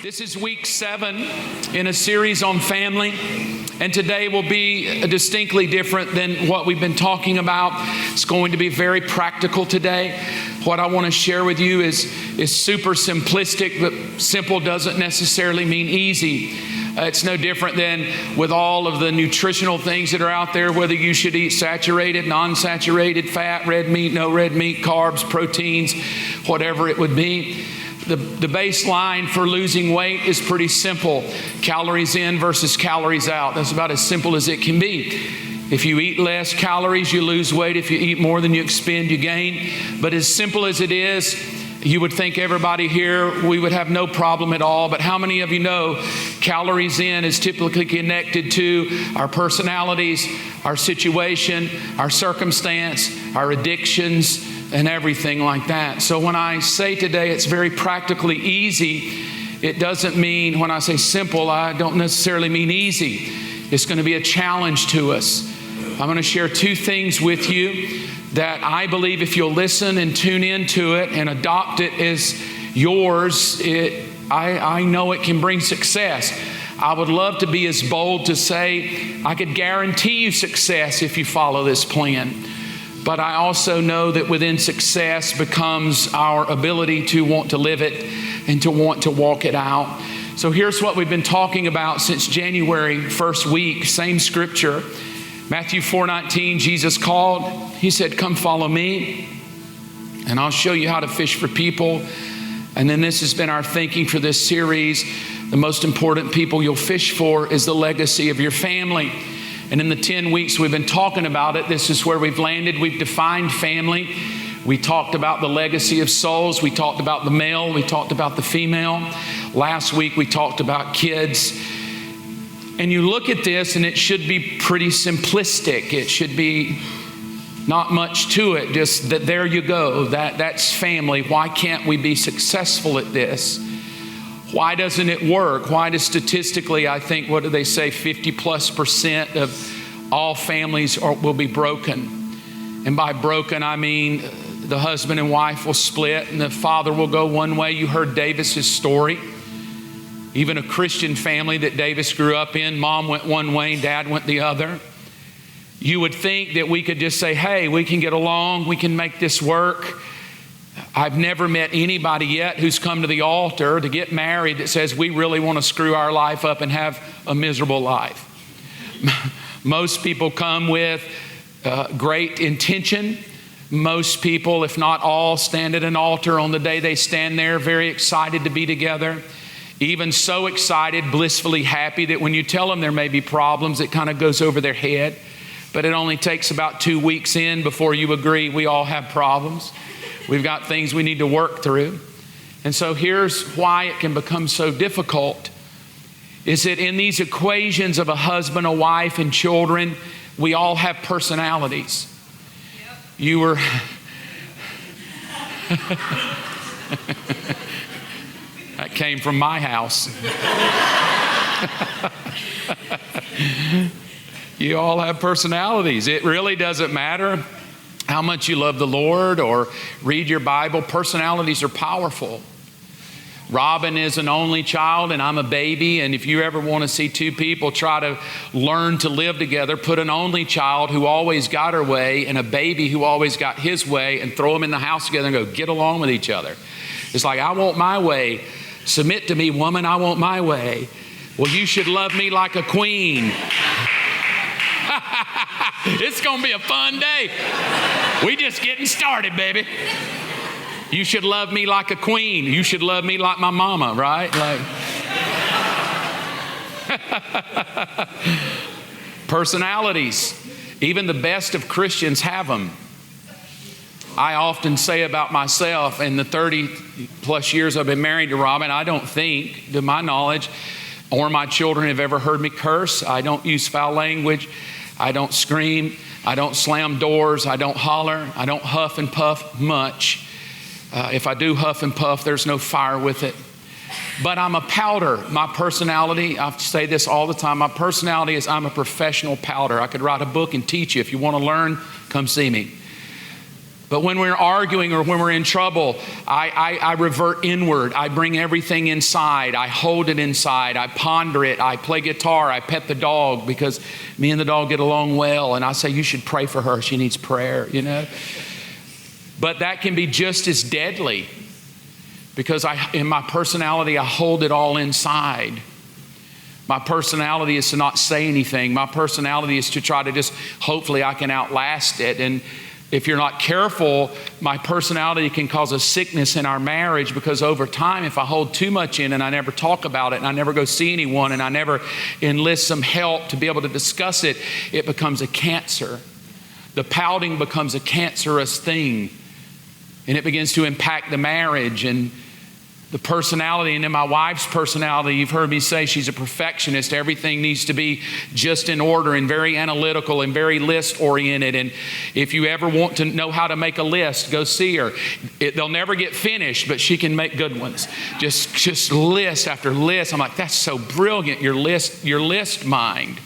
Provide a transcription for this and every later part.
This is week 7 in a series on family, and today will be distinctly different than what we've been talking about. It's going to be very practical today. What I want to share with you is super simplistic, but simple doesn't necessarily mean easy. It's no different than with all of the nutritional things that are out there, whether you should eat saturated, non-saturated fat, red meat, no red meat, carbs, proteins, whatever it would be. The baseline for losing weight is pretty simple. Calories in versus calories out. That's about as simple as it can be. If you eat less calories, you lose weight. If you eat more than you expend, you gain. But as simple as it is, you would think everybody here, we would have no problem at all. But how many of you know calories in is typically connected to our personalities, our situation, our circumstance, our addictions, and everything like that. So when I say today it's very practically easy, it doesn't mean, when I say simple, I don't necessarily mean easy. It's going to be a challenge to us. I'm going to share 2 things with you that I believe if you'll listen and tune into it and adopt it as yours, I know it can bring success. I would love to be as bold to say I could guarantee you success if you follow this plan. But I also know that within success becomes our ability to want to live it and to want to walk it out. So here's what we've been talking about since January, first week, same scripture. Matthew 4:19, Jesus called. He said, "Come follow me, and I'll show you how to fish for people." And then this has been our thinking for this series. The most important people you'll fish for is the legacy of your family. And in the 10 weeks we've been talking about it, this is where we've landed. We've defined family. We talked about the legacy of souls. We talked about the male. We talked about the female. Last week we talked about kids. And you look at this and it should be pretty simplistic. It should be not much to it. Just that there you go. That's family. Why can't we be successful at this? Why doesn't it work? Why does statistically, I think, what do they say, 50+% of all families will be broken? And by broken, I mean the husband and wife will split and the father will go one way. You heard Davis's story. Even a Christian family that Davis grew up in, mom went one way and dad went the other. You would think that we could just say, hey, we can get along, we can make this work. I've never met anybody yet who's come to the altar to get married that says we really want to screw our life up and have a miserable life. Most people come with great intention. Most people, if not all, stand at an altar on the day they stand there, very excited to be together. Even so excited, blissfully happy that when you tell them there may be problems, it kind of goes over their head. But it only takes about 2 weeks in before you agree we all have problems. We've got things we need to work through. And so here's why it can become so difficult, is that in these equations of a husband, a wife, and children, we all have personalities. Yep. You were... That came from my house. You all have personalities. It really doesn't matter how much you love the Lord or read your Bible. Personalities are powerful. Robin is an only child and I'm a baby. And if you ever want to see 2 people try to learn to live together, put an only child who always got her way and a baby who always got his way and throw them in the house together and go, get along with each other. It's like, I want my way. Submit to me, woman, I want my way. Well, you should love me like a queen. It's going to be a fun day. We just getting started, baby. You should love me like a queen. You should love me like my mama, right? Like personalities. Even the best of Christians have them. I often say about myself, in the 30 plus years I've been married to Robin, I don't think, to my knowledge, or my children have ever heard me curse. I don't use foul language. I don't scream. I don't slam doors. I don't holler. I don't huff and puff much. If I do huff and puff, there's no fire with it. But I'm a powder. My personality, I say this all the time, my personality is I'm a professional powder. I could write a book and teach you. If you want to learn, come see me. But when we're arguing or when we're in trouble, I revert inward. I bring everything inside. I hold it inside. I ponder it. I play guitar. I pet the dog because me and the dog get along well. And I say, you should pray for her. She needs prayer, you know. But that can be just as deadly because in my personality, I hold it all inside. My personality is to not say anything. My personality is to try to just, hopefully I can outlast it. And if you're not careful, my personality can cause a sickness in our marriage because over time, if I hold too much in and I never talk about it and I never go see anyone and I never enlist some help to be able to discuss it, it becomes a cancer. The pouting becomes a cancerous thing and it begins to impact the marriage and the personality. And then my wife's personality, you've heard me say she's a perfectionist. Everything needs to be just in order and very analytical and very list oriented. And if you ever want to know how to make a list, go see her. They'll never get finished, but she can make good ones. Just list after list. I'm like, that's so brilliant, your list mind.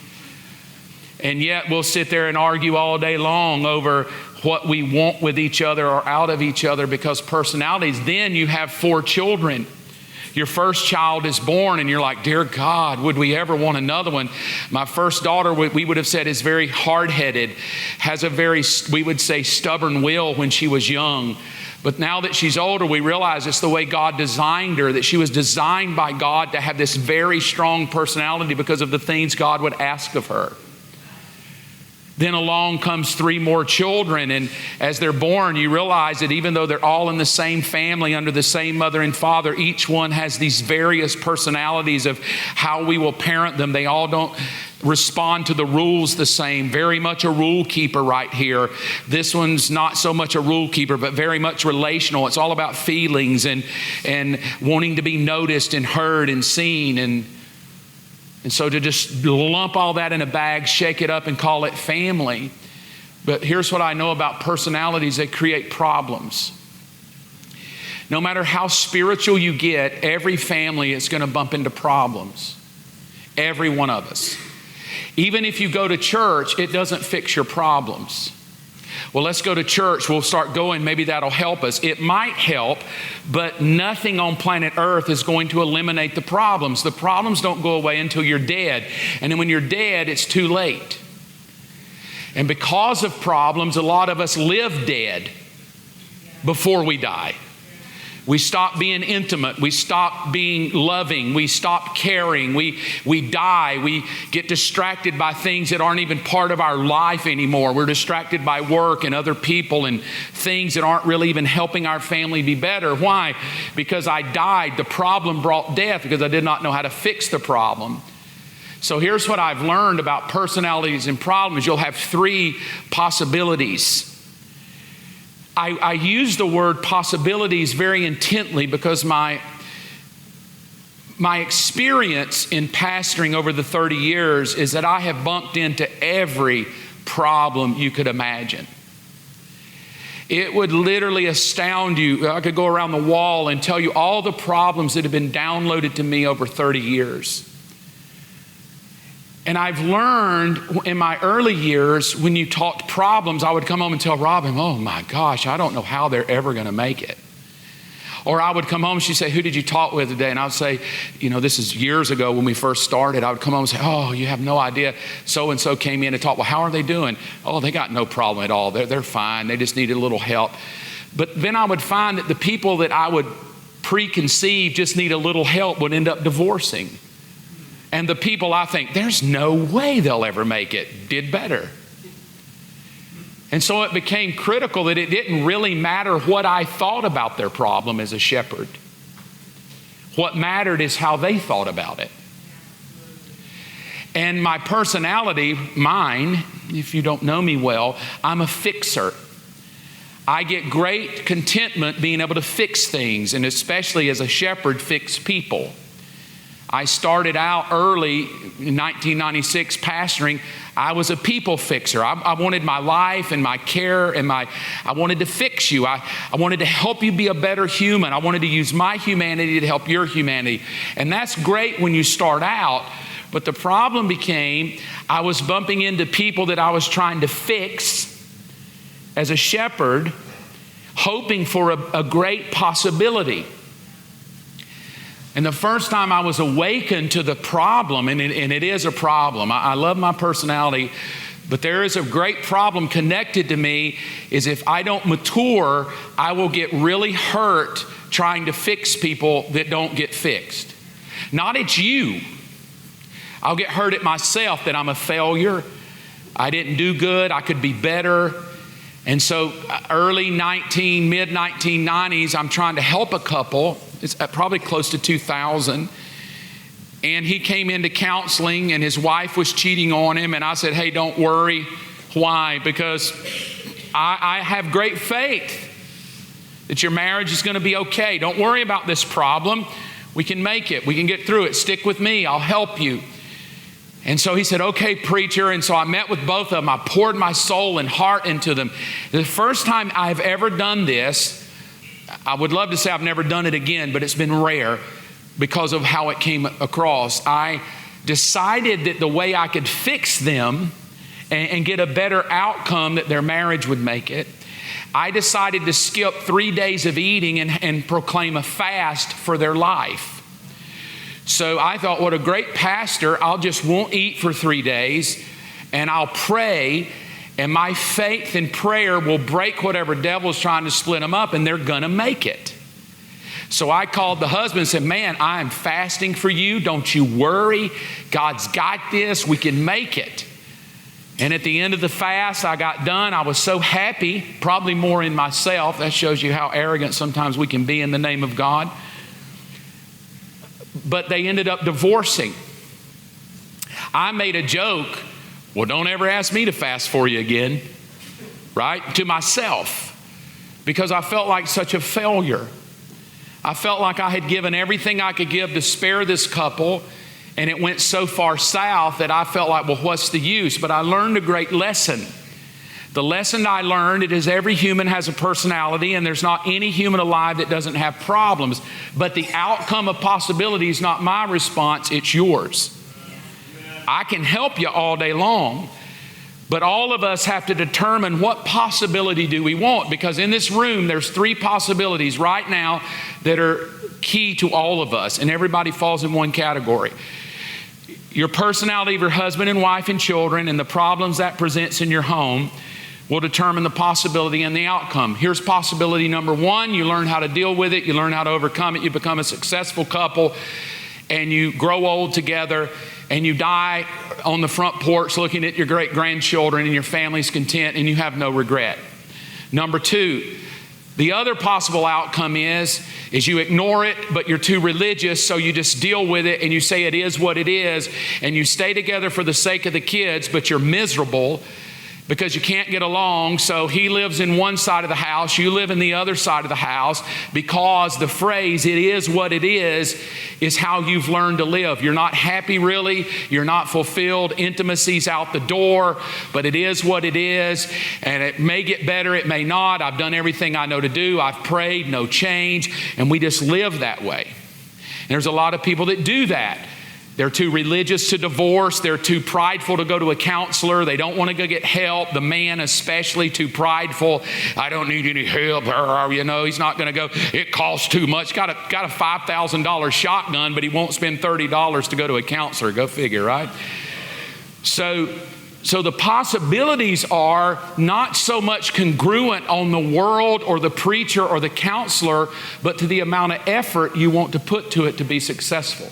And yet we'll sit there and argue all day long over what we want with each other or out of each other because personalities. Then you have 4 children. Your first child is born and you're like, dear God, would we ever want another one? My first daughter, we would have said, is very hard-headed, has a very, we would say, stubborn will when she was young. But now that she's older, we realize it's the way God designed her, that she was designed by God to have this very strong personality because of the things God would ask of her. Then along comes 3 more children, and as they're born, you realize that even though they're all in the same family under the same mother and father, each one has these various personalities of how we will parent them. They all don't respond to the rules the same. Very much a rule keeper right here. This one's not so much a rule keeper, but very much relational. It's all about feelings and wanting to be noticed and heard and seen. And so to just lump all that in a bag, shake it up and call it family. But here's what I know about personalities: they create problems. No matter how spiritual you get, every family is going to bump into problems. Every one of us. Even if you go to church, it doesn't fix your problems. Well, let's go to church. We'll start going. Maybe that'll help us. It might help, but nothing on planet Earth is going to eliminate the problems. The problems don't go away until you're dead. And then when you're dead, it's too late. And because of problems, a lot of us live dead before we die. We stop being intimate. We stop being loving. We stop caring. We die. We get distracted by things that aren't even part of our life anymore. We're distracted by work and other people and things that aren't really even helping our family be better. Why? Because I died. The problem brought death because I did not know how to fix the problem. So here's what I've learned about personalities and problems. You'll have 3 possibilities. I use the word possibilities very intently because my experience in pastoring over the 30 years is that I have bumped into every problem you could imagine. It would literally astound you. I could go around the wall and tell you all the problems that have been downloaded to me over 30 years. And I've learned in my early years, when you talked problems, I would come home and tell Robin, oh my gosh, I don't know how they're ever going to make it. Or I would come home and she'd say, who did you talk with today? And I would say, this is years ago when we first started. I would come home and say, oh, you have no idea. So-and-so came in and talked. Well, how are they doing? Oh, they got no problem at all. They're fine. They just needed a little help. But then I would find that the people that I would preconceive just need a little help would end up divorcing. And the people I think, there's no way they'll ever make it, did better. And so it became critical that it didn't really matter what I thought about their problem as a shepherd. What mattered is how they thought about it. And my personality, mine, if you don't know me well, I'm a fixer. I get great contentment being able to fix things, and especially as a shepherd, fix people. I started out early in 1996 pastoring. I was a people fixer. I wanted my life and my care and I wanted to fix you. I wanted to help you be a better human. I wanted to use my humanity to help your humanity. And that's great when you start out. But the problem became I was bumping into people that I was trying to fix as a shepherd. hoping for a great possibility. And the first time I was awakened to the problem, and it is a problem. I love my personality, but there is a great problem connected to me, is if I don't mature, I will get really hurt trying to fix people that don't get fixed. Not at you. I'll get hurt at myself that I'm a failure. I didn't do good. I could be better. And so mid-1990s, I'm trying to help a couple. It's probably close to 2000. And he came into counseling and his wife was cheating on him. And I said, hey, don't worry. Why? Because I have great faith that your marriage is going to be okay. Don't worry about this problem. We can make it. We can get through it. Stick with me. I'll help you. And so he said, okay, preacher. And so I met with both of them. I poured my soul and heart into them. The first time I've ever done this, I would love to say I've never done it again, but it's been rare because of how it came across. I decided that the way I could fix them and get a better outcome, that their marriage would make it, I decided to skip 3 days of eating and proclaim a fast for their life. So I thought, what a great pastor. I'll just won't eat for 3 days and I'll pray, and my faith and prayer will break whatever devil's trying to split them up, and they're going to make it. So I called the husband and said, man, I am fasting for you. Don't you worry. God's got this. We can make it. And at the end of the fast, I got done. I was so happy, probably more in myself. That shows you how arrogant sometimes we can be in the name of God. But they ended up divorcing. I made a joke, well, don't ever ask me to fast for you again, right? To myself, because I felt like such a failure. I felt like I had given everything I could give to spare this couple, and it went so far south that I felt like, well, what's the use? But I learned a great lesson. The lesson I learned is every human has a personality, and there's not any human alive that doesn't have problems. But the outcome of possibility is not my response, it's yours. I can help you all day long, but all of us have to determine what possibility do we want, because in this room there's 3 possibilities right now that are key to all of us, and everybody falls in one category. Your personality of your husband and wife and children and the problems that presents in your home will determine the possibility and the outcome. Here's possibility number 1. You learn how to deal with it. You learn how to overcome it. You become a successful couple, and you grow old together, and you die on the front porch looking at your great-grandchildren, and your family's content, and you have no regret. Number 2, the other possible outcome is you ignore it, but you're too religious, so you just deal with it, and you say it is what it is, and you stay together for the sake of the kids, but you're miserable because you can't get along. So he lives in one side of the house, you live in the other side of the house, because the phrase, it is what it is how you've learned to live. You're not happy really, you're not fulfilled, intimacy's out the door, but it is what it is, and it may get better, it may not. I've done everything I know to do, I've prayed, no change, and we just live that way. And there's a lot of people that do that. They're too religious to divorce. They're too prideful to go to a counselor. They don't want to go get help. The man especially too prideful. I don't need any help. He's not going to go. It costs too much. Got a $5,000 shotgun, but he won't spend $30 to go to a counselor. Go figure, right? So the possibilities are not so much congruent on the world or the preacher or the counselor, but to the amount of effort you want to put to it to be successful.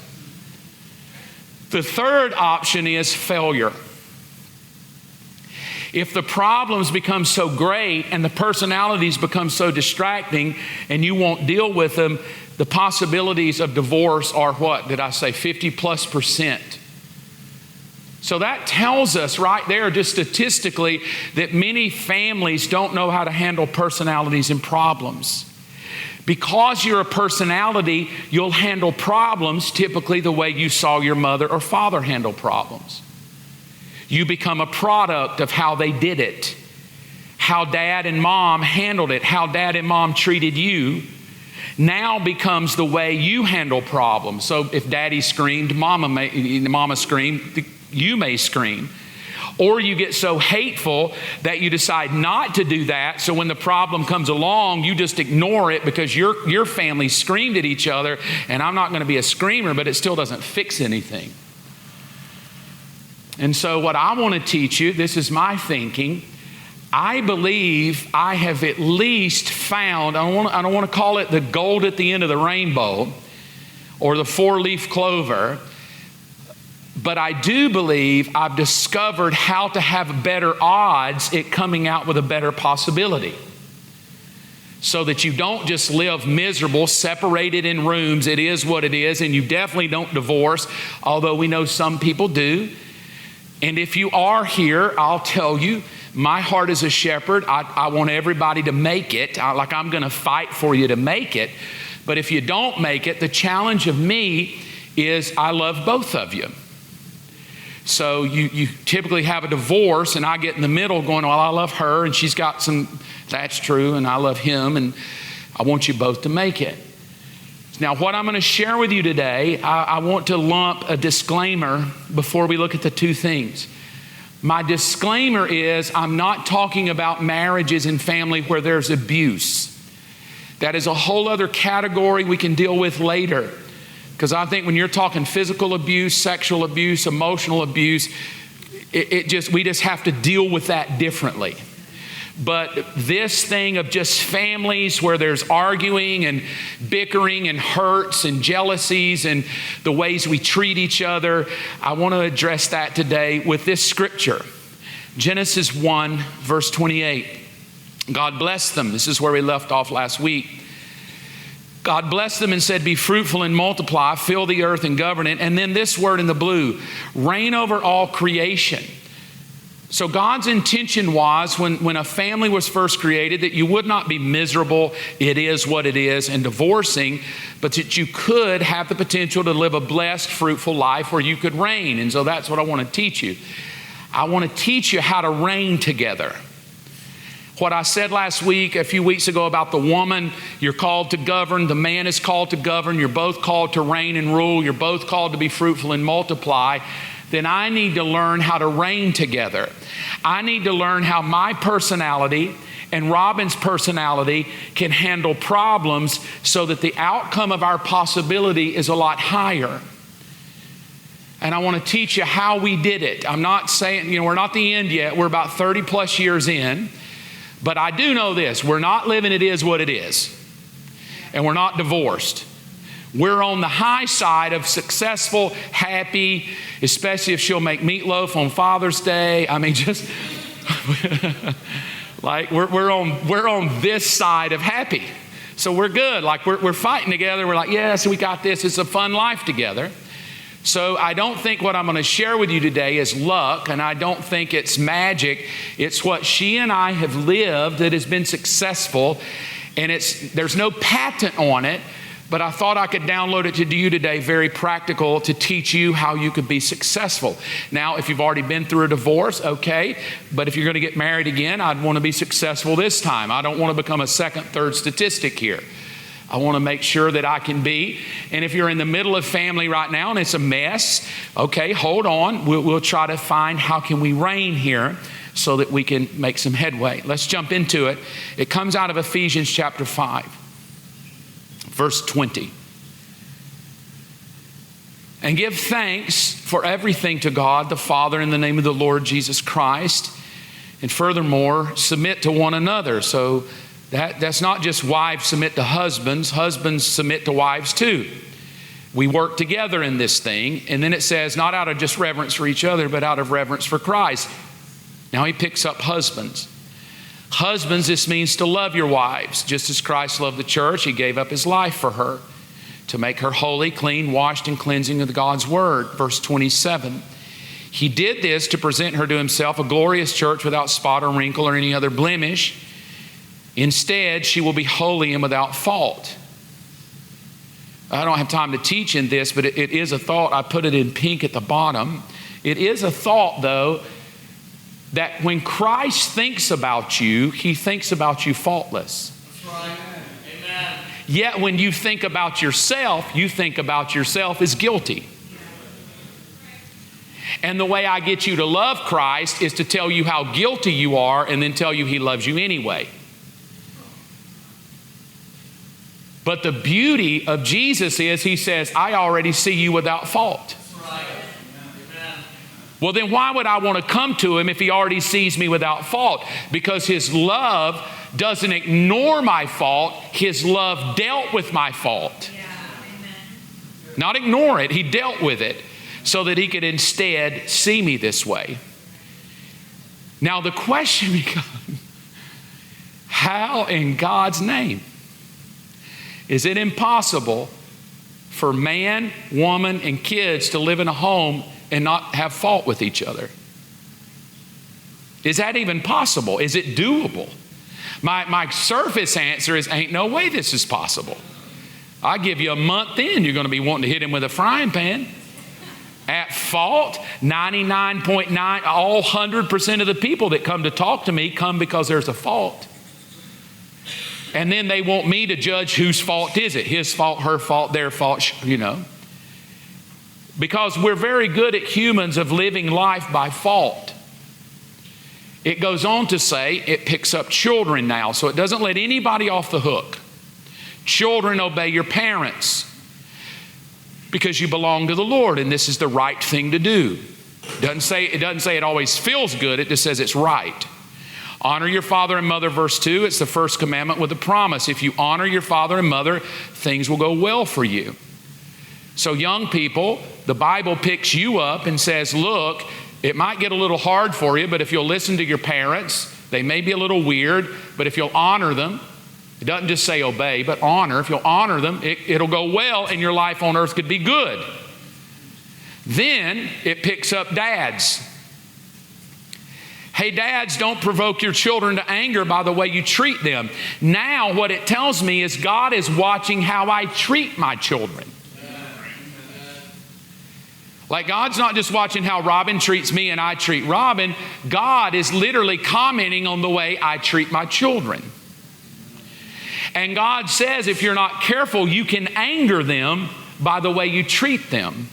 The third option is failure. If the problems become so great and the personalities become so distracting and you won't deal with them, the possibilities of divorce are what? Did I say 50+%? So that tells us right there, just statistically, that many families don't know how to handle personalities and problems. Because you're a personality, you'll handle problems typically the way you saw your mother or father handle problems. You become a product of how they did it, how dad and mom handled it, how dad and mom treated you. Now becomes the way you handle problems. So if daddy screamed, mama screamed, you may scream. Or you get so hateful that you decide not to do that. So when the problem comes along, you just ignore it because your family screamed at each other. And I'm not going to be a screamer, but it still doesn't fix anything. And so what I want to teach you, this is my thinking. I believe I have at least found, I don't want to call it the gold at the end of the rainbow or the four-leaf clover, but I do believe I've discovered how to have better odds at coming out with a better possibility. So that you don't just live miserable, separated in rooms. It is what it is, and you definitely don't divorce, although we know some people do. And if you are here, I'll tell you, my heart as a shepherd, I want everybody to make it. I'm going to fight for you to make it. But if you don't make it, the challenge of me is I love both of you. So you typically have a divorce, and I get in the middle going, well, I love her, and she's got some, that's true, and I love him, and I want you both to make it. Now, what I'm going to share with you today, I want to lump a disclaimer before we look at the two things. My disclaimer is I'm not talking about marriages and family where there's abuse. That is a whole other category we can deal with later. Because I think when you're talking physical abuse, sexual abuse, emotional abuse, we just have to deal with that differently. But this thing of just families where there's arguing and bickering and hurts and jealousies and the ways we treat each other, I want to address that today with this scripture. Genesis 1, verse 28. God blessed them. This is where we left off last week. God blessed them and said, be fruitful and multiply, fill the earth and govern it. And then this word in the blue, reign over all creation. So God's intention was when a family was first created that you would not be miserable, it is what it is, and divorcing, but that you could have the potential to live a blessed, fruitful life where you could reign. And so that's what I want to teach you. I want to teach you how to reign together. What I said last week, a few weeks ago about the woman, you're called to govern, the man is called to govern, you're both called to reign and rule, you're both called to be fruitful and multiply, then I need to learn how to reign together. I need to learn how my personality and Robin's personality can handle problems so that the outcome of our possibility is a lot higher. And I want to teach you how we did it. I'm not saying, we're not the end yet. We're about 30 plus years in. But I do know this, we're not living it is what it is. And we're not divorced. We're on the high side of successful, happy, especially if she'll make meatloaf on Father's Day. I mean, just like we're on this side of happy. So we're good. Like we're fighting together. We're like, yes, we got this. It's a fun life together. So I don't think what I'm going to share with you today is luck, and I don't think it's magic. It's what she and I have lived that has been successful, and there's no patent on it, but I thought I could download it to you today, very practical, to teach you how you could be successful. Now, if you've already been through a divorce, okay, but if you're going to get married again, I'd want to be successful this time. I don't want to become a second, third statistic here. I want to make sure that I can be. And if you're in the middle of family right now and it's a mess, okay, hold on. We'll try to find how can we reign here so that we can make some headway. Let's jump into it. It comes out of Ephesians chapter 5, verse 20. And give thanks for everything to God the Father in the name of the Lord Jesus Christ. And furthermore, submit to one another. So that's not just wives submit to husbands. Husbands submit to wives too. We work together in this thing. And then it says, not out of just reverence for each other, but out of reverence for Christ. Now he picks up husbands. Husbands, this means to love your wives. Just as Christ loved the church, he gave up his life for her to make her holy, clean, washed, and cleansing of God's word. Verse 27. He did this to present her to himself a glorious church without spot or wrinkle or any other blemish. Instead, she will be holy and without fault. I don't have time to teach in this, but it is a thought. I put it in pink at the bottom. It is a thought, though, that when Christ thinks about you, he thinks about you faultless. That's right. Amen. Yet when you think about yourself, you think about yourself as guilty. And the way I get you to love Christ is to tell you how guilty you are and then tell you He loves you anyway. But the beauty of Jesus is He says, I already see you without fault. Well, then why would I want to come to Him if He already sees me without fault? Because His love doesn't ignore my fault. His love dealt with my fault. Not ignore it. He dealt with it so that He could instead see me this way. Now the question becomes, how in God's name is it impossible for man, woman, and kids to live in a home and not have fault with each other? Is that even possible? Is it doable? My surface answer is, ain't no way this is possible. I give you a month in, you're going to be wanting to hit him with a frying pan. At fault, 99.9, all 100% of the people that come to talk to me come because there's a fault. And then they want me to judge whose fault is it. His fault, her fault, their fault, you know. Because we're very good at humans of living life by fault. It goes on to say it picks up children now, so it doesn't let anybody off the hook. Children, obey your parents because you belong to the Lord and this is the right thing to do. It doesn't say it always feels good, it just says it's right. Honor your father and mother, verse 2. It's the first commandment with a promise. If you honor your father and mother, things will go well for you. So young people, the Bible picks you up and says, look, it might get a little hard for you, but if you'll listen to your parents, they may be a little weird, but if you'll honor them, it doesn't just say obey, but honor. If you'll honor them, it'll go well and your life on earth could be good. Then it picks up dads. Hey, dads, don't provoke your children to anger by the way you treat them. Now what it tells me is God is watching how I treat my children. Like God's not just watching how Robin treats me and I treat Robin. God is literally commenting on the way I treat my children. And God says if you're not careful, you can anger them by the way you treat them.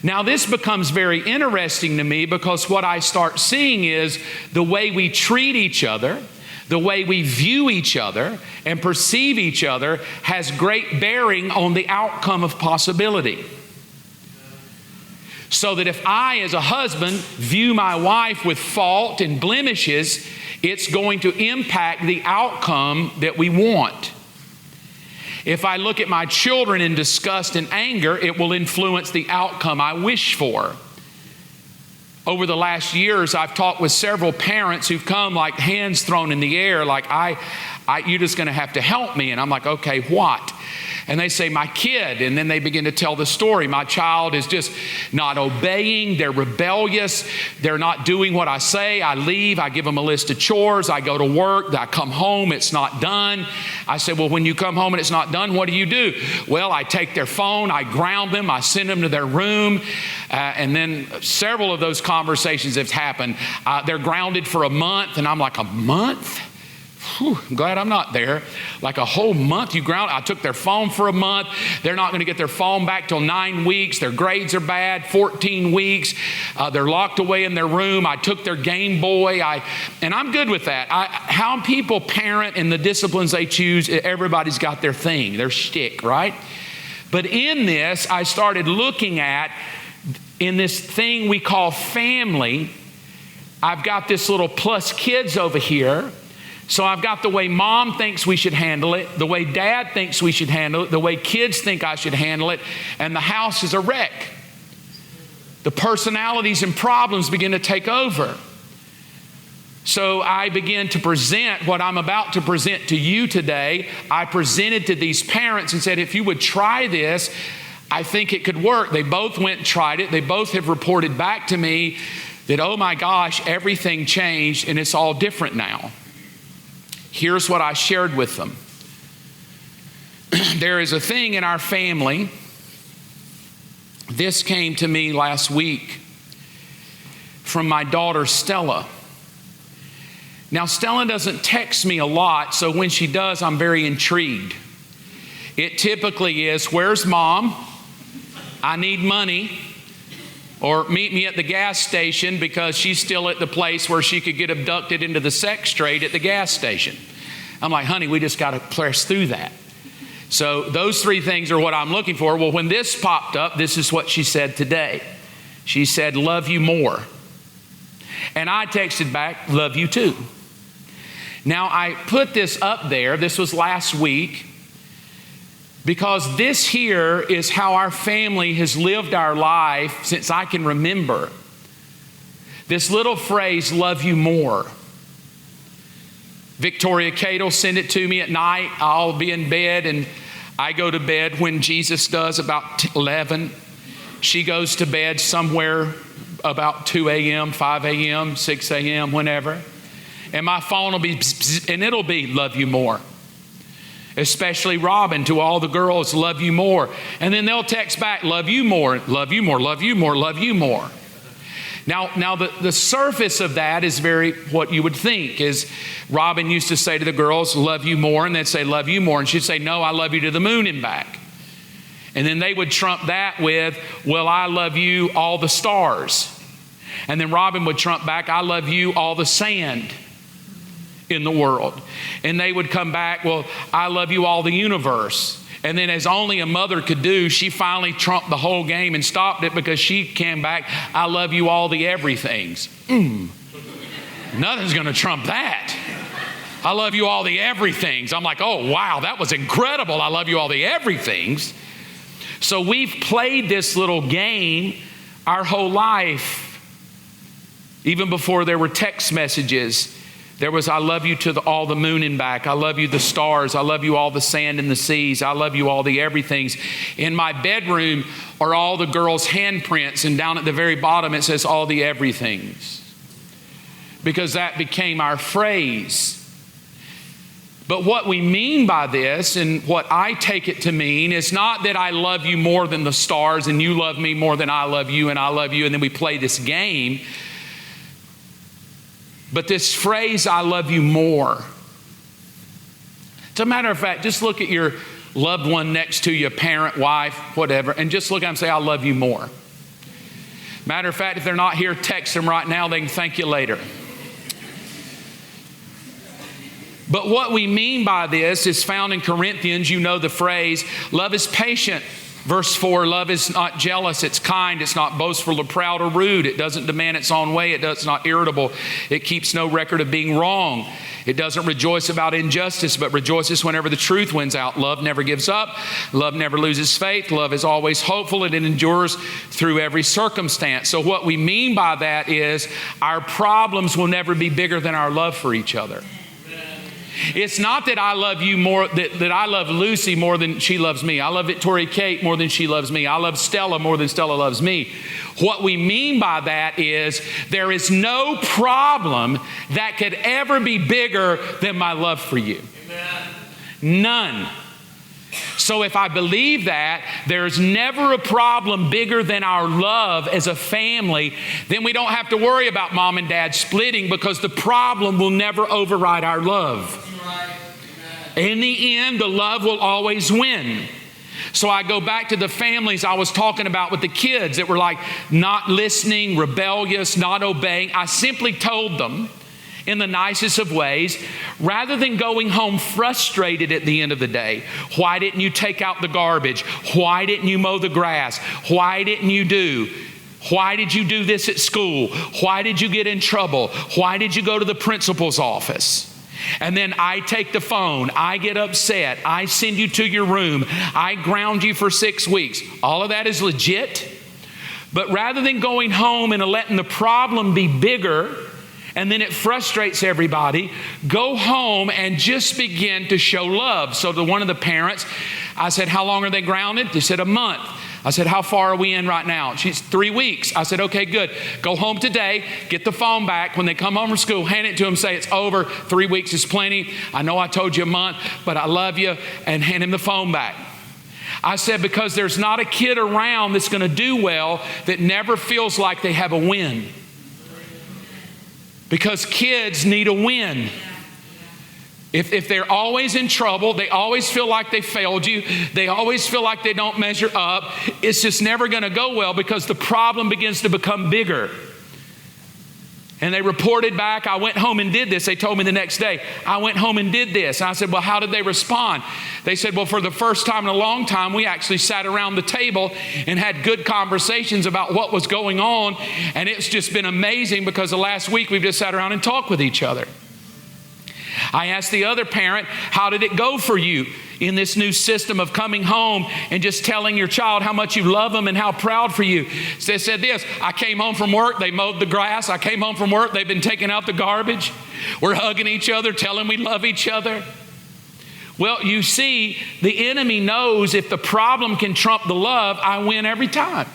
Now this becomes very interesting to me because what I start seeing is the way we treat each other, the way we view each other and perceive each other has great bearing on the outcome of possibility. So that if I, as a husband, view my wife with fault and blemishes, it's going to impact the outcome that we want. If I look at my children in disgust and anger, it will influence the outcome I wish for. Over the last years, I've talked with several parents who've come like hands thrown in the air, like, you're just going to have to help me. And I'm like, okay, what? And they say, my kid. And then they begin to tell the story. My child is just not obeying. They're rebellious. They're not doing what I say. I leave. I give them a list of chores. I go to work. I come home. It's not done. I say, well, when you come home and it's not done, what do you do? Well, I take their phone. I ground them. I send them to their room. And then several of those conversations have happened. They're grounded for a month. And I'm like, a month? Whew, I'm glad I'm not there. Like a whole month you ground. I took their phone for a month. They're not going to get their phone back till 9 weeks. Their grades are bad, 14 weeks. They're locked away in their room. I took their Game Boy. And I'm good with that. How people parent and the disciplines they choose, everybody's got their thing, their shtick, right? But in this, I started looking at, in this thing we call family, I've got this little plus kids over here. So I've got the way mom thinks we should handle it, the way dad thinks we should handle it, the way kids think I should handle it, and the house is a wreck. The personalities and problems begin to take over. So I began to present what I'm about to present to you today. I presented to these parents and said, if you would try this, I think it could work. They both went and tried it. They both have reported back to me that, oh my gosh, everything changed and it's all different now. Here's what I shared with them. There is a thing in our family. This came to me last week from my daughter Stella. Now Stella doesn't text me a lot, so when she does, I'm very intrigued. It typically is, where's mom? I need money. Or meet me at the gas station because she's still at the place where she could get abducted into the sex trade at the gas station. I'm like, honey, we just got to press through that. So those three things are what I'm looking for. Well, when this popped up, this is what she said today. She said, love you more. And I texted back, love you too. Now, I put this up there. This was last week. Because this here is how our family has lived our life since I can remember. This little phrase, love you more. Victoria Kate will send it to me at night. I'll be in bed, and I go to bed when Jesus does, about 11. She goes to bed somewhere about 2 a.m., 5 a.m., 6 a.m., whenever. And my phone will be, and it'll be, love you more. Especially Robin, to all the girls, love you more. And then they'll text back, love you more, love you more, love you more, love you more. Now the surface of that is very what you would think is Robin used to say to the girls, love you more, and they'd say, love you more. And she'd say, no, I love you to the moon and back. And then they would trump that with, well, I love you all the stars. And then Robin would trump back, I love you all the sand in the world. And they would come back, well, I love you all the universe. And then as only a mother could do, she finally trumped the whole game and stopped it because she came back, I love you all the everythings. Nothing's going to trump that. I love you all the everythings. I'm like, oh, wow, that was incredible. I love you all the everythings. So we've played this little game our whole life. Even before there were text messages, there was, I love you to all the moon and back. I love you the stars. I love you all the sand and the seas. I love you all the everythings. In my bedroom are all the girls' handprints, and down at the very bottom it says all the everythings. Because that became our phrase. But what we mean by this, and what I take it to mean, is not that I love you more than the stars and you love me more than I love you and I love you, and then we play this game. But this phrase, I love you more. As a matter of fact, just look at your loved one next to you, parent, wife, whatever, and just look at them and say, I love you more. Matter of fact, if they're not here, text them right now. They can thank you later. But what we mean by this is found in Corinthians. You know the phrase, love is patient. Verse 4, love is not jealous, it's kind, it's not boastful or proud or rude. It doesn't demand its own way, it's not irritable. It keeps no record of being wrong. It doesn't rejoice about injustice, but rejoices whenever the truth wins out. Love never gives up. Love never loses faith. Love is always hopeful, and it endures through every circumstance. So what we mean by that is our problems will never be bigger than our love for each other. It's not that I love you more, that I love Lucy more than she loves me. I love Victoria Kate more than she loves me. I love Stella more than Stella loves me. What we mean by that is there is no problem that could ever be bigger than my love for you. Amen. None. So if I believe that there's never a problem bigger than our love as a family, then we don't have to worry about mom and dad splitting, because the problem will never override our love. Right. In the end, the love will always win. So I go back to the families I was talking about with the kids that were like not listening, rebellious, not obeying. I simply told them in the nicest of ways, rather than going home frustrated at the end of the day, why didn't you take out the garbage? Why didn't you mow the grass? Why didn't you do? Why did you do this at school? Why did you get in trouble? Why did you go to the principal's office? And then I take the phone, I get upset, I send you to your room, I ground you for 6 weeks. All of that is legit. But rather than going home and letting the problem be bigger, and then it frustrates everybody, go home and just begin to show love. So to one of the parents, I said, how long are they grounded? They said, a month. I said, how far are we in right now? She's 3 weeks. I said, okay, good. Go home today, get the phone back. When they come home from school, hand it to them, say it's over. 3 weeks is plenty. I know I told you a month, but I love you, and hand him the phone back. I said, because there's not a kid around that's going to do well that never feels like they have a win. Because kids need a win. If they're always in trouble, they always feel like they failed you, they always feel like they don't measure up, it's just never going to go well because the problem begins to become bigger. And they reported back, I went home and did this. They told me the next day, I went home and did this. And I said, well, how did they respond? They said, well, for the first time in a long time, we actually sat around the table and had good conversations about what was going on. And it's just been amazing because the last week we've just sat around and talked with each other. I asked the other parent, how did it go for you in this new system of coming home and just telling your child how much you love them and how proud for you? So they said this, I came home from work, they mowed the grass. I came home from work, they've been taking out the garbage. We're hugging each other, telling we love each other. Well, you see, the enemy knows if the problem can trump the love, I win every time.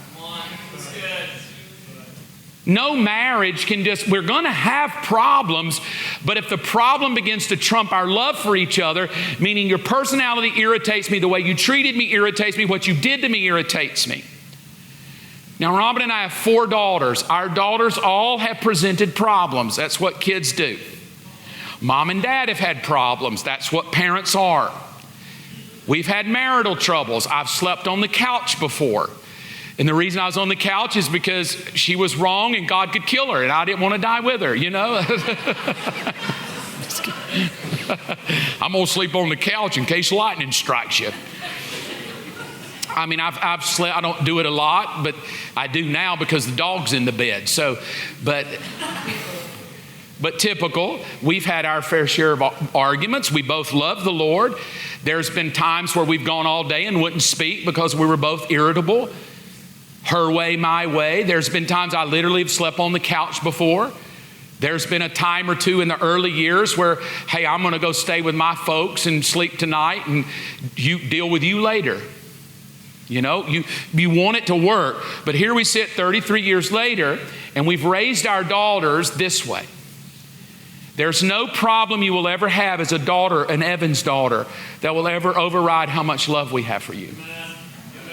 No marriage can just, we're going to have problems, but if the problem begins to trump our love for each other, meaning your personality irritates me, the way you treated me irritates me, what you did to me irritates me. Now, Robin and I have 4 daughters. Our daughters all have presented problems. That's what kids do. Mom and dad have had problems. That's what parents are. We've had marital troubles. I've slept on the couch before. And the reason I was on the couch is because she was wrong and God could kill her and I didn't want to die with her, you know. I'm going to sleep on the couch in case lightning strikes you. I mean, I've slept, I don't do it a lot, but I do now because the dog's in the bed. So, but typical, we've had our fair share of arguments. We both love the Lord. There's been times where we've gone all day and wouldn't speak because we were both irritable. Her way, my way. There's been times I literally have slept on the couch before. There's been a time or two in the early years where, hey, I'm going to go stay with my folks and sleep tonight and you deal with you later. You know, you want it to work. But here we sit 33 years later and we've raised our daughters this way. There's no problem you will ever have as a daughter, an Evans daughter, that will ever override how much love we have for you.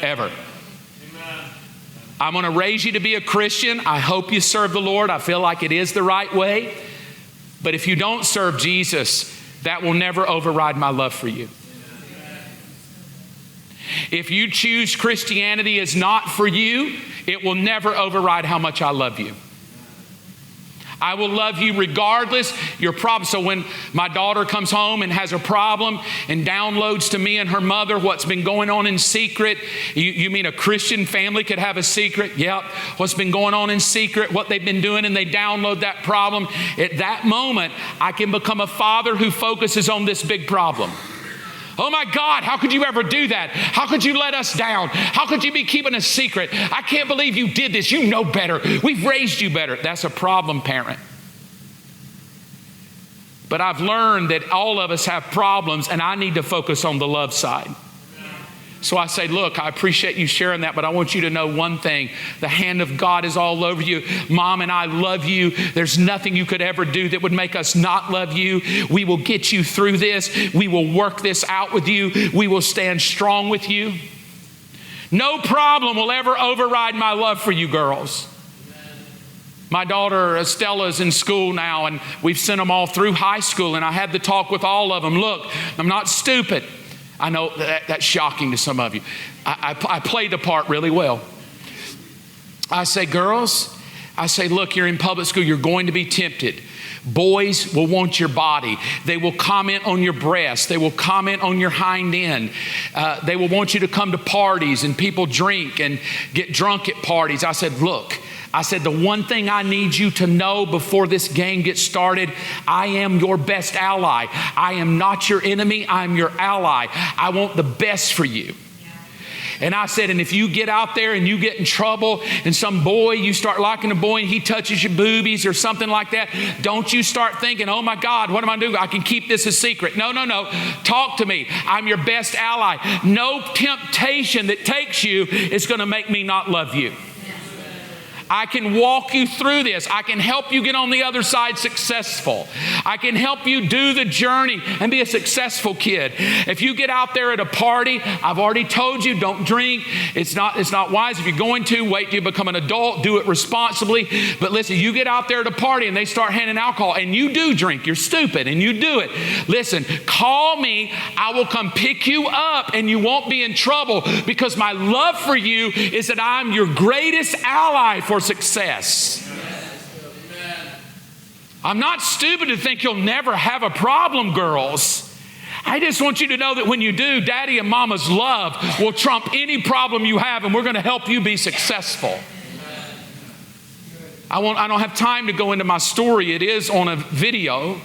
Ever. I'm going to raise you to be a Christian. I hope you serve the Lord. I feel like it is the right way. But if you don't serve Jesus, that will never override my love for you. If you choose Christianity as not for you, it will never override how much I love you. I will love you regardless your problem. So when my daughter comes home and has a problem and downloads to me and her mother what's been going on in secret, you mean a Christian family could have a secret? Yep. What's been going on in secret, what they've been doing, and they download that problem. At that moment, I can become a father who focuses on this big problem. Oh my God, how could you ever do that? How could you let us down? How could you be keeping a secret? I can't believe you did this. You know better. We've raised you better. That's a problem, parent. But I've learned that all of us have problems and I need to focus on the love side. So I say, look, I appreciate you sharing that, but I want you to know one thing. The hand of God is all over you. Mom and I love you. There's nothing you could ever do that would make us not love you. We will get you through this. We will work this out with you. We will stand strong with you. No problem will ever override my love for you girls. My daughter Estella is in school now, and we've sent them all through high school, and I had the talk with all of them. Look, I'm not stupid. I know that's shocking to some of you. I play the part really well. I say, girls, I say, look, you're in public school. You're going to be tempted. Boys will want your body. They will comment on your breasts. They will comment on your hind end. They will want you to come to parties and people drink and get drunk at parties. I said, look, I said, the one thing I need you to know before this game gets started, I am your best ally. I am not your enemy. I'm your ally. I want the best for you. And I said, and if you get out there and you get in trouble and some boy, you start liking a boy and he touches your boobies or something like that, don't you start thinking, oh my God, what am I doing? I can keep this a secret. No. Talk to me. I'm your best ally. No temptation that takes you is going to make me not love you. I can walk you through this. I can help you get on the other side successful. I can help you do the journey and be a successful kid. If you get out there at a party, I've already told you, don't drink. It's not wise. If you're going to, wait till you become an adult, do it responsibly. But listen, you get out there at a party and they start handing alcohol and you do drink. You're stupid and you do it. Listen, call me. I will come pick you up and you won't be in trouble, because my love for you is that I'm your greatest ally for success. I'm not stupid to think you'll never have a problem, girls. I just want you to know that when you do, Daddy and Mama's love will trump any problem you have, and we're going to help you be successful. I don't have time to go into my story. It is on a video.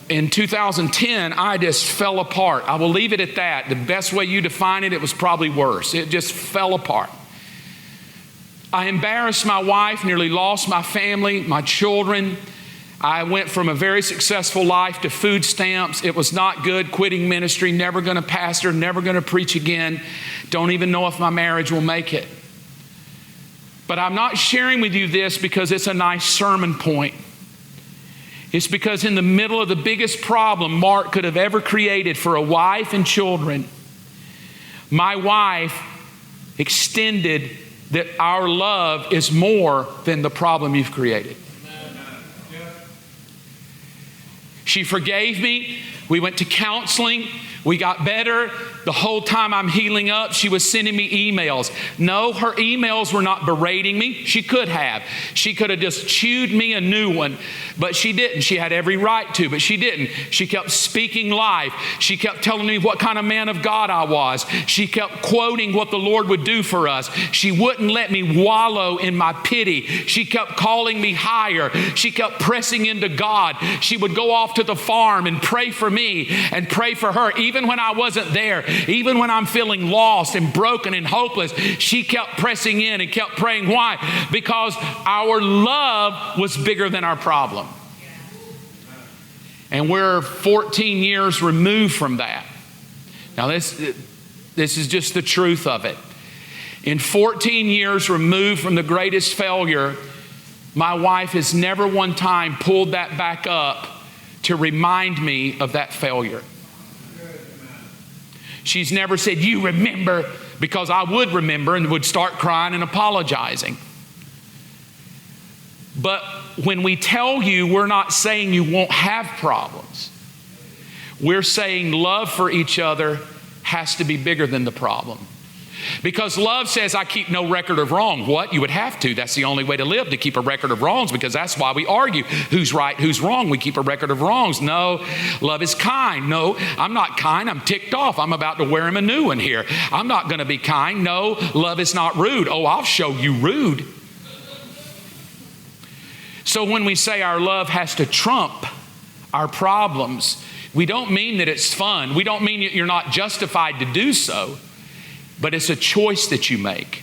In 2010, I just fell apart. I will leave it at that. The best way you define it, it was probably worse. It just fell apart. I embarrassed my wife, nearly lost my family, my children. I went from a very successful life to food stamps. It was not good, quitting ministry, never going to pastor, never going to preach again. Don't even know if my marriage will make it. But I'm not sharing with you this because it's a nice sermon point. It's because in the middle of the biggest problem Mark could have ever created for a wife and children, my wife extended that our love is more than the problem you've created. She forgave me. We went to counseling. We got better. The whole time I'm healing up, she was sending me emails. No, her emails were not berating me. She could have. She could have just chewed me a new one, but she didn't. She had every right to, but she didn't. She kept speaking life. She kept telling me what kind of man of God I was. She kept quoting what the Lord would do for us. She wouldn't let me wallow in my pity. She kept calling me higher. She kept pressing into God. She would go off to the farm and pray for me and pray for her, even when I wasn't there. Even when I'm feeling lost and broken and hopeless, she kept pressing in and kept praying. Why? Because our love was bigger than our problem. And we're 14 years removed from that. Now this is just the truth of it. In 14 years removed from the greatest failure, my wife has never one time pulled that back up to remind me of that failure. She's never said, you remember, because I would remember and would start crying and apologizing. But when we tell you, we're not saying you won't have problems. We're saying love for each other has to be bigger than the problem. Because love says, I keep no record of wrong. What? You would have to. That's the only way to live, to keep a record of wrongs, because that's why we argue. Who's right, who's wrong? We keep a record of wrongs. No, love is kind. No, I'm not kind. I'm ticked off. I'm about to wear him a new one here. I'm not going to be kind. No, love is not rude. Oh, I'll show you rude. So when we say our love has to trump our problems, we don't mean that it's fun. We don't mean that you're not justified to do so. But it's a choice that you make.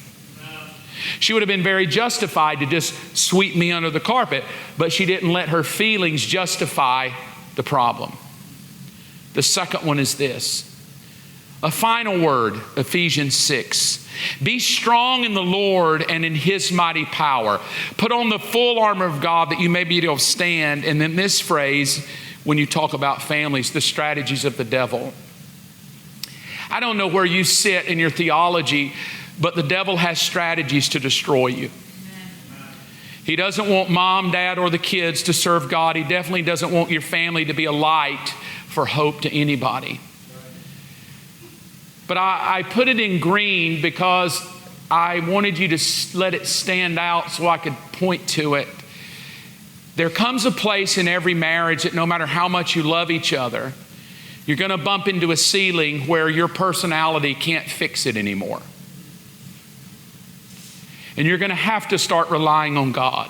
She would have been very justified to just sweep me under the carpet, but she didn't let her feelings justify the problem. The second one is this. A final word, Ephesians 6. Be strong in the Lord and in His mighty power. Put on the full armor of God that you may be able to stand. And then this phrase, when you talk about families, the strategies of the devil. I don't know where you sit in your theology, but the devil has strategies to destroy you. He doesn't want mom, dad, or the kids to serve God. He definitely doesn't want your family to be a light for hope to anybody. But I put it in green because I wanted you to let it stand out so I could point to it. There comes a place in every marriage that no matter how much you love each other, you're going to bump into a ceiling where your personality can't fix it anymore. And you're going to have to start relying on God.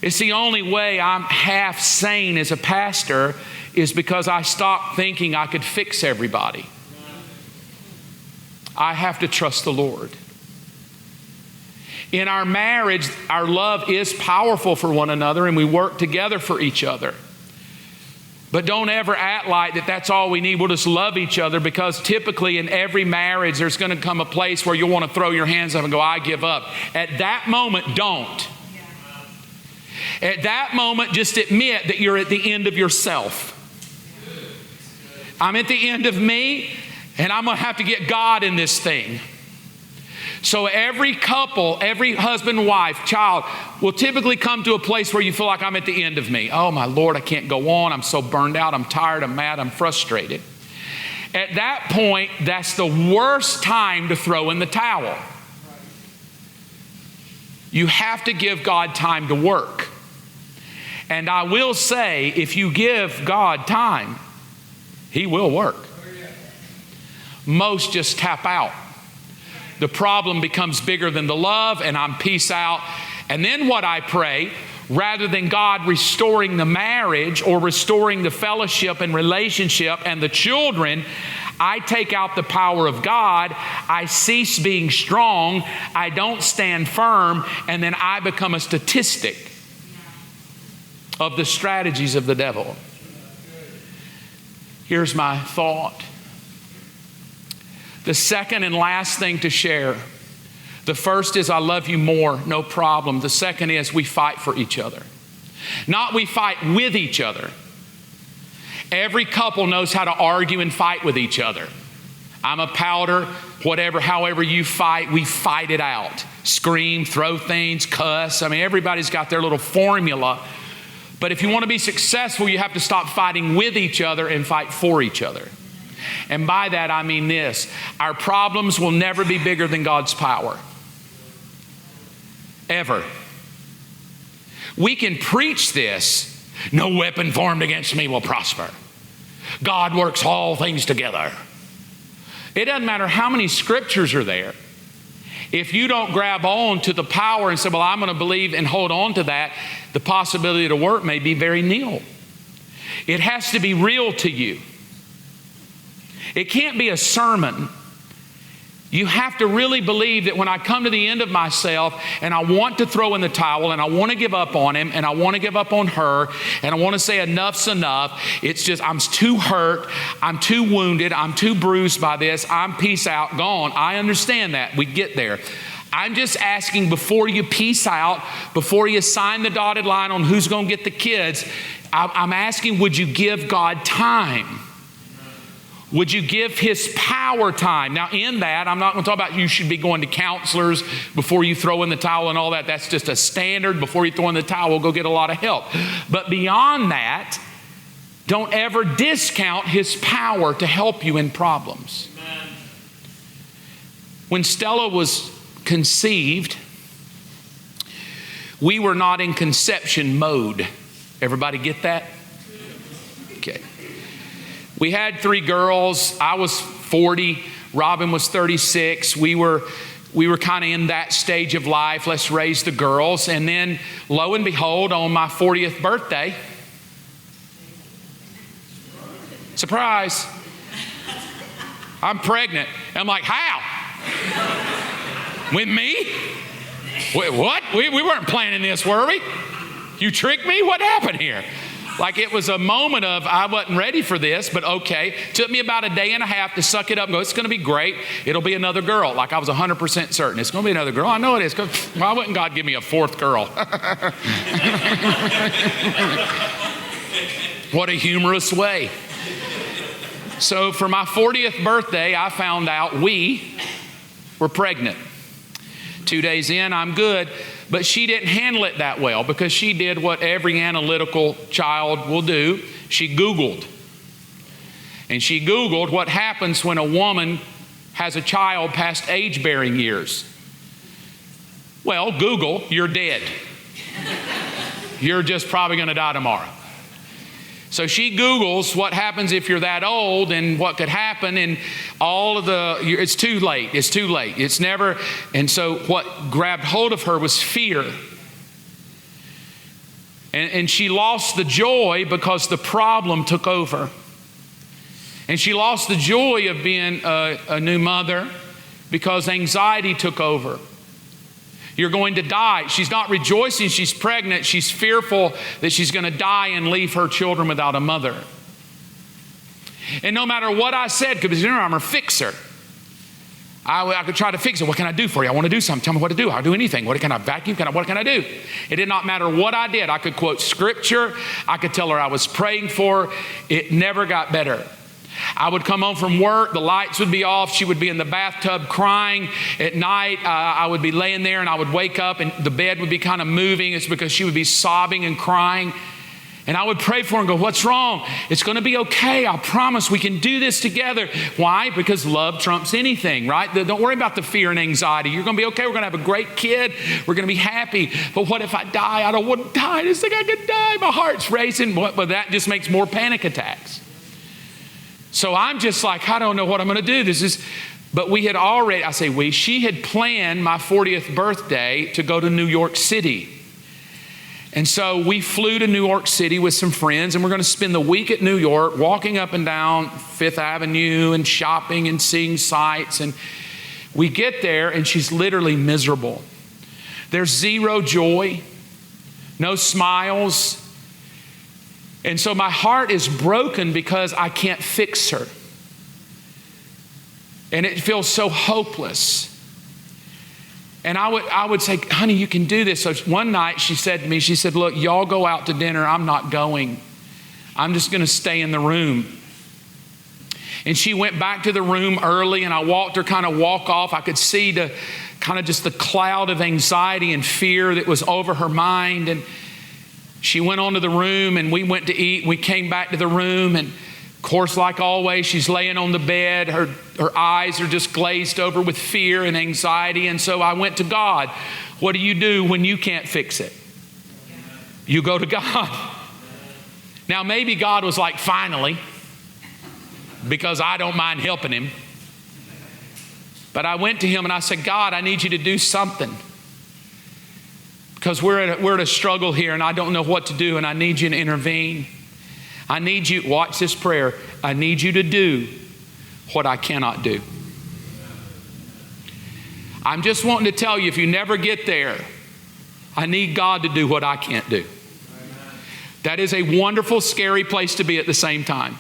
It's the only way I'm half sane as a pastor is because I stopped thinking I could fix everybody. I have to trust the Lord. In our marriage, our love is powerful for one another and we work together for each other. But don't ever act like that's all we need. We'll just love each other, because typically in every marriage, there's going to come a place where you'll want to throw your hands up and go, I give up. At that moment, don't. At that moment, just admit that you're at the end of yourself. I'm at the end of me, and I'm going to have to get God in this thing. So every couple, every husband, wife, child will typically come to a place where you feel like, I'm at the end of me. Oh my Lord, I can't go on. I'm so burned out. I'm tired. I'm mad. I'm frustrated. At that point, that's the worst time to throw in the towel. You have to give God time to work. And I will say, if you give God time, He will work. Most just tap out. The problem becomes bigger than the love, and I'm peace out. And then what I pray, rather than God restoring the marriage or restoring the fellowship and relationship and the children, I take out the power of God. I cease being strong. I don't stand firm. And then I become a statistic of the strategies of the devil. Here's my thought. The second and last thing to share. The first is, I love you more, no problem. The second is, we fight for each other. Not we fight with each other. Every couple knows how to argue and fight with each other. I'm a powder, whatever, however you fight, we fight it out. Scream, throw things, cuss. I mean, everybody's got their little formula. But if you want to be successful, you have to stop fighting with each other and fight for each other. And by that, I mean this. Our problems will never be bigger than God's power. Ever. We can preach this. No weapon formed against me will prosper. God works all things together. It doesn't matter how many scriptures are there. If you don't grab on to the power and say, well, I'm going to believe and hold on to that, the possibility to work may be very nil. It has to be real to you. It can't be a sermon. You have to really believe that when I come to the end of myself and I want to throw in the towel and I want to give up on him and I want to give up on her and I want to say enough's enough, it's just I'm too hurt, I'm too wounded, I'm too bruised by this, I'm peace out, gone. I understand that. We get there. I'm just asking, before you peace out, before you sign the dotted line on who's going to get the kids, I'm asking, would you give God time? Would you give His power time? Now in that, I'm not going to talk about you should be going to counselors before you throw in the towel and all that. That's just a standard. Before you throw in the towel, go get a lot of help. But beyond that, don't ever discount His power to help you in problems. Amen. When Stella was conceived, we were not in conception mode. Everybody get that? Okay. We had 3 girls. I was 40. Robin was 36. We were kind of in that stage of life. Let's raise the girls. And then, lo and behold, on my 40th birthday, surprise, I'm pregnant. I'm like, how? With me? Wait, what? We weren't planning this, were we? You tricked me? What happened here? Like, it was a moment of, I wasn't ready for this, but okay. Took me about a day and a half to suck it up and go, it's going to be great. It'll be another girl. Like, I was 100% certain. It's going to be another girl. I know it is. Why wouldn't God give me a 4th girl? What a humorous way. So for my 40th birthday, I found out we were pregnant. 2 days in, I'm good. But she didn't handle it that well, because she did what every analytical child will do. She Googled. And she Googled what happens when a woman has a child past age-bearing years. Well, Google, you're dead. You're just probably going to die tomorrow. So she Googles what happens if you're that old and what could happen, and all of it's too late. It's too late. It's never. And so what grabbed hold of her was fear. And she lost the joy because the problem took over. And she lost the joy of being a new mother because anxiety took over. You're going to die. She's not rejoicing she's pregnant. She's fearful that she's going to die and leave her children without a mother. And no matter what I said, because you know I'm a fixer, I could try to fix it. What can I do for you? I want to do something. Tell me what to do. I'll do anything. What can I vacuum? What can I do? It did not matter what I did. I could quote scripture. I could tell her I was praying for her. It never got better. I would come home from work. The lights would be off. She would be in the bathtub crying. At night, I would be laying there and I would wake up and the bed would be kind of moving. It's because she would be sobbing and crying. And I would pray for her and go, what's wrong? It's going to be okay. I promise we can do this together. Why? Because love trumps anything, right? Don't worry about the fear and anxiety. You're going to be okay. We're going to have a great kid. We're going to be happy. But what if I die? I don't want to die. I just think I could die. My heart's racing. But that just makes more panic attacks. So I'm just like, I don't know what I'm going to do. But we had already, she had planned my 40th birthday to go to New York City. And so we flew to New York City with some friends, and we're going to spend the week at New York walking up and down Fifth Avenue and shopping and seeing sights. And we get there, and she's literally miserable. There's zero joy, no smiles. And so my heart is broken because I can't fix her. And it feels so hopeless. And I would say, honey, you can do this. So one night she said to me, she said, look, y'all go out to dinner. I'm not going. I'm just going to stay in the room. And she went back to the room early, and I watched her kind of walk off. I could see the kind of just the cloud of anxiety and fear that was over her mind. And she went on to the room, and we went to eat. We came back to the room, and of course, like always, she's laying on the bed. Her eyes are just glazed over with fear and anxiety. And so I went to God. What do you do when you can't fix it? You go to God. Now, maybe God was like, finally, because I don't mind helping him. But I went to him and I said, God, I need you to do something. Because we're at a struggle here and I don't know what to do, and I need you to intervene. I need you, watch this prayer, I need you to do what I cannot do. I'm just wanting to tell you, if you never get there, I need God to do what I can't do. That is a wonderful, scary place to be at the same time.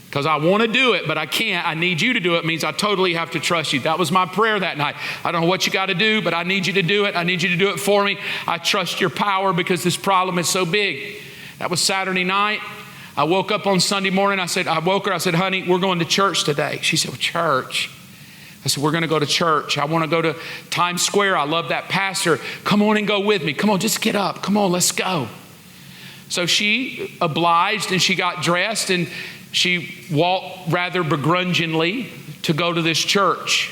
Because I want to do it, but I can't. I need you to do it. It means I totally have to trust you. That was my prayer that night. I don't know what you got to do, but I need you to do it. I need you to do it for me. I trust your power because this problem is so big. That was Saturday night. I woke up on Sunday morning. I woke her. I said, honey, we're going to church today. She said, well, church? I said, we're going to go to church. I want to go to Times Square. I love that pastor. Come on and go with me. Come on, just get up. Come on, let's go. So she obliged and she got dressed and she walked rather begrudgingly to go to this church.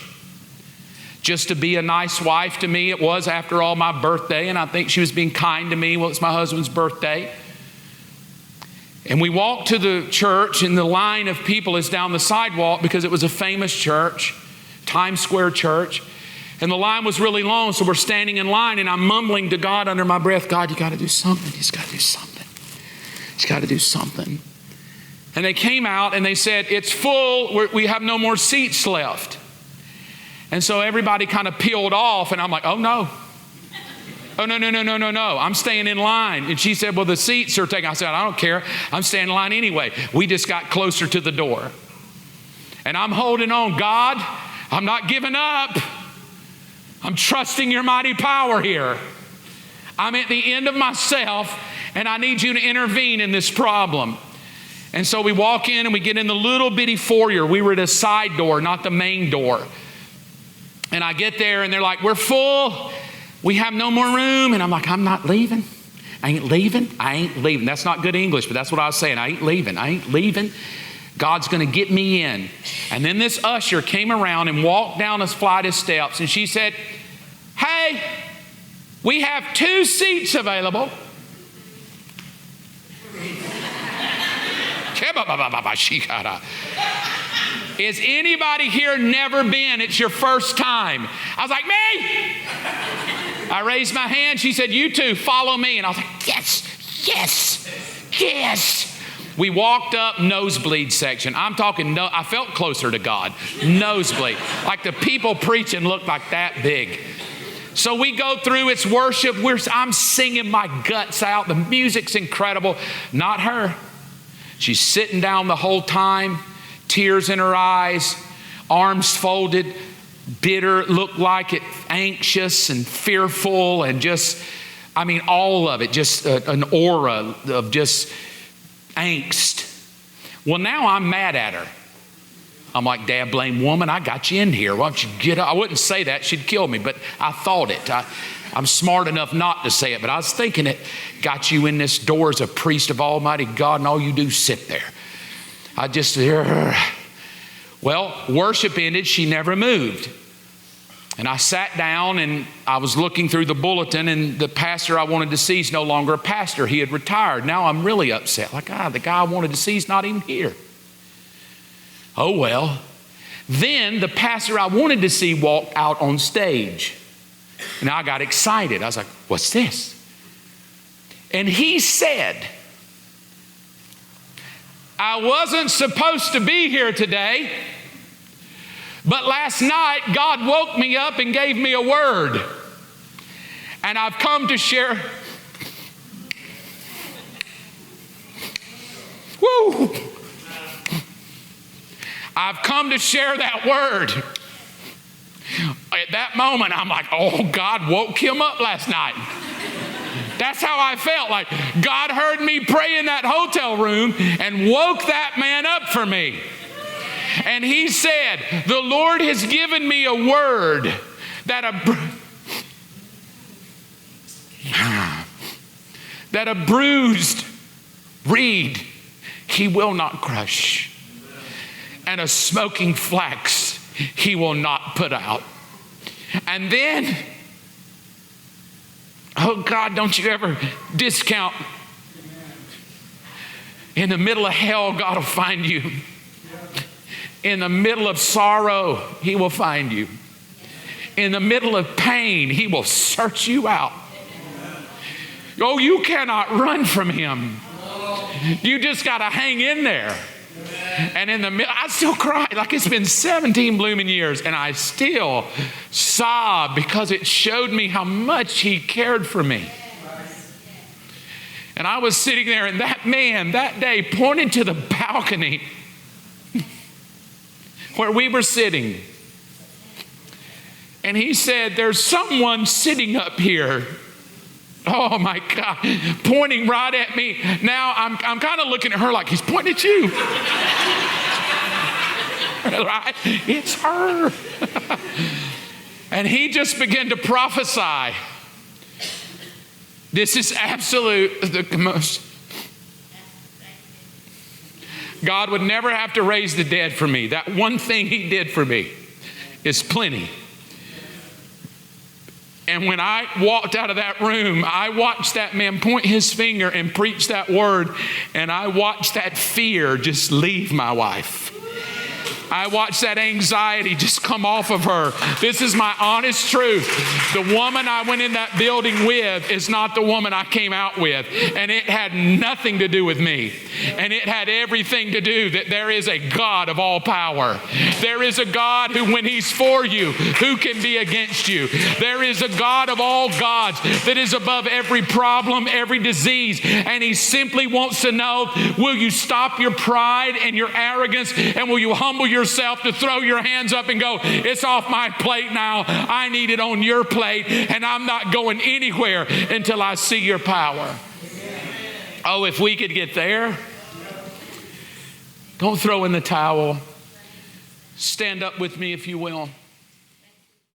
Just to be a nice wife to me. It was, after all, my birthday, and I think she was being kind to me. Well, it's my husband's birthday. And we walked to the church, and the line of people is down the sidewalk because it was a famous church, Times Square church. And the line was really long, so we're standing in line, and I'm mumbling to God under my breath, God, you got to do something. He's got to do something. He's got to do something. And they came out, and they said, it's full. We have no more seats left. And so everybody kind of peeled off, and I'm like, oh, no. Oh, no. I'm staying in line. And she said, well, the seats are taken. I said, I don't care. I'm staying in line anyway. We just got closer to the door. And I'm holding on. God, I'm not giving up. I'm trusting your mighty power here. I'm at the end of myself, and I need you to intervene in this problem. And so we walk in, and we get in the little bitty foyer. We were at a side door, not the main door. And I get there, and they're like, we're full. We have no more room. And I'm like, I'm not leaving. I ain't leaving. That's not good English, but that's what I was saying. I ain't leaving. God's going to get me in. And then this usher came around and walked down a flight of steps. And she said, hey, we have 2 seats available. Is anybody here never been? It's your first time. I was like, me. I raised my hand. She said, you two, follow me. And I was like, yes. We walked up nosebleed section. I'm talking, I felt closer to God. Nosebleed. Like the people preaching looked like that big. So we go through, it's worship. I'm singing my guts out. The music's incredible. Not her. She's sitting down the whole time, tears in her eyes, arms folded, bitter, looked like it, anxious and fearful, and just, all of it, just an aura of just angst. Well, now I'm mad at her. I'm like, dad blame woman, I got you in here. Why don't you get up? I wouldn't say that, she'd kill me, but I thought it. I'm smart enough not to say it, but I was thinking it. Got you in this door as a priest of Almighty God, and all you do is sit there. Well, worship ended, she never moved. And I sat down and I was looking through the bulletin, and the pastor I wanted to see is no longer a pastor. He had retired. Now I'm really upset. Like, the guy I wanted to see is not even here. Oh well. Then the pastor I wanted to see walked out on stage. And I got excited. I was like, what's this? And he said, I wasn't supposed to be here today, but last night God woke me up and gave me a word. And I've come to share. Woo! I've come to share that word. At that moment, I'm like, oh, God woke him up last night. That's how I felt. Like God heard me pray in that hotel room and woke that man up for me. And he said, the Lord has given me a word that a bruised reed he will not crush, and a smoking flax he will not put out. And then, oh God, don't you ever discount. In the middle of hell, God will find you. In the middle of sorrow, he will find you. In the middle of pain, he will search you out. Oh, you cannot run from him. You just got to hang in there. And in the middle, I still cry. Like it's been 17 blooming years, and I still sob because it showed me how much he cared for me. And I was sitting there, and that man that day pointed to the balcony where we were sitting. And he said, there's someone sitting up here. Oh my God, pointing right at me. Now I'm kind of looking at her like he's pointing at you. Right? It's her. And he just began to prophesy. This is absolute, the most. God would never have to raise the dead for me. That one thing he did for me is plenty. And when I walked out of that room, I watched that man point his finger and preach that word. And I watched that fear just leave my wife. I watched that anxiety just come off of her. This is my honest truth. The woman I went in that building with is not the woman I came out with. And it had nothing to do with me. And it had everything to do that there is a God of all power. There is a God who, when he's for you, who can be against you? There is a God of all gods that is above every problem, every disease. And he simply wants to know, will you stop your pride and your arrogance, and will you humble yourself to throw your hands up and go, it's off my plate now. I need it on your plate, and I'm not going anywhere until I see your power. Oh, if we could get there. Don't throw in the towel. Stand up with me if you will.